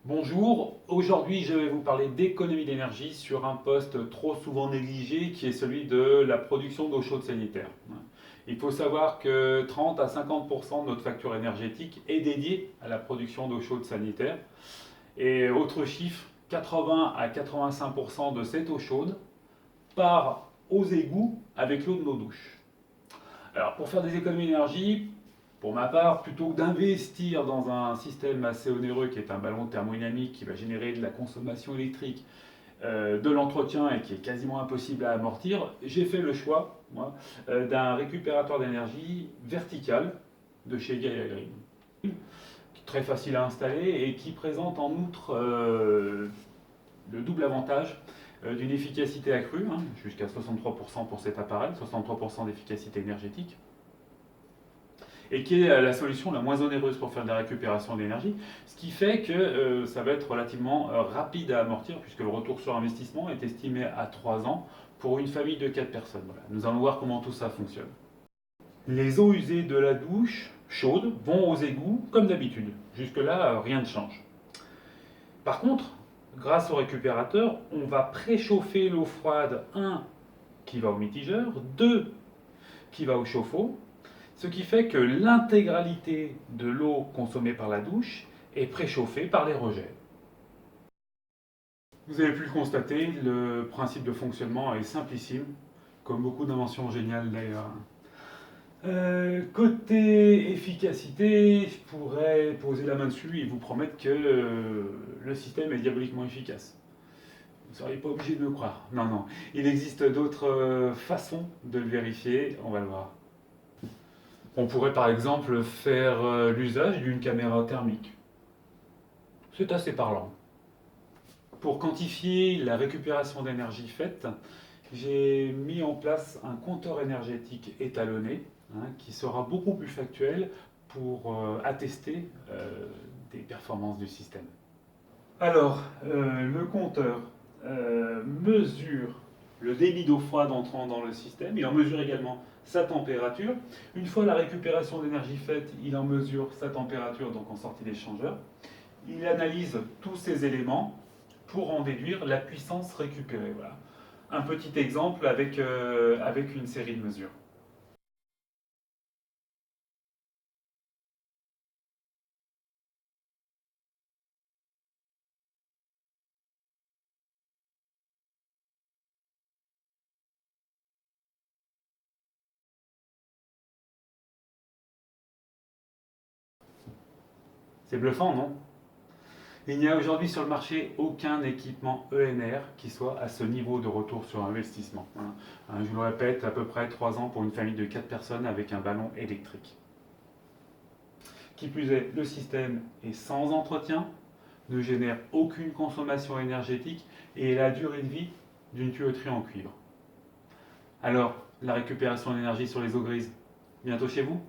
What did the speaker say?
Bonjour, aujourd'hui je vais vous parler d'économie d'énergie sur un poste trop souvent négligé qui est celui de la production d'eau chaude sanitaire. Il faut savoir que 30 à 50% de notre facture énergétique est dédiée à la production d'eau chaude sanitaire. Et autre chiffre, 80 à 85% de cette eau chaude part aux égouts avec l'eau de nos douches. Alors pour faire des économies d'énergie, pour ma part, plutôt que d'investir dans un système assez onéreux qui est un ballon thermodynamique qui va générer de la consommation électrique, de l'entretien et qui est quasiment impossible à amortir, j'ai fait le choix, moi, d'un récupérateur d'énergie vertical de chez Gaia Green, très facile à installer et qui présente en outre le double avantage d'une efficacité accrue, jusqu'à 63% pour cet appareil, 63% d'efficacité énergétique, et qui est la solution la moins onéreuse pour faire de la récupération d'énergie, ce qui fait que ça va être relativement rapide à amortir, puisque le retour sur investissement est estimé à 3 ans pour une famille de 4 personnes. Voilà. Nous allons voir comment tout ça fonctionne. Les eaux usées de la douche chaude vont aux égouts comme d'habitude. Jusque-là, rien ne change. Par contre, grâce au récupérateur, on va préchauffer l'eau froide, 1 qui va au mitigeur, 2 qui va au chauffe-eau, ce qui fait que l'intégralité de l'eau consommée par la douche est préchauffée par les rejets. Vous avez pu le constater, le principe de fonctionnement est simplissime, comme beaucoup d'inventions géniales d'ailleurs. Côté efficacité, je pourrais poser la main dessus et vous promettre que le système est diaboliquement efficace. Vous ne seriez pas obligé de me croire. Non, non. Il existe d'autres façons de le vérifier, on va le voir. On pourrait par exemple faire l'usage d'une caméra thermique. C'est assez parlant. Pour quantifier la récupération d'énergie faite, j'ai mis en place un compteur énergétique étalonné, qui sera beaucoup plus factuel pour attester des performances du système. Alors, le compteur mesure le débit d'eau froide entrant dans le système, il en mesure également sa température. Une fois la récupération d'énergie faite, il en mesure sa température, donc en sortie d'échangeur. Il analyse tous ces éléments pour en déduire la puissance récupérée. Voilà. Un petit exemple avec une série de mesures. C'est bluffant, non? Il n'y a aujourd'hui sur le marché aucun équipement ENR qui soit à ce niveau de retour sur investissement. Je vous le répète, à peu près 3 ans pour une famille de 4 personnes avec un ballon électrique. Qui plus est, le système est sans entretien, ne génère aucune consommation énergétique et la durée de vie d'une tuyauterie en cuivre. Alors, la récupération d'énergie sur les eaux grises, bientôt chez vous?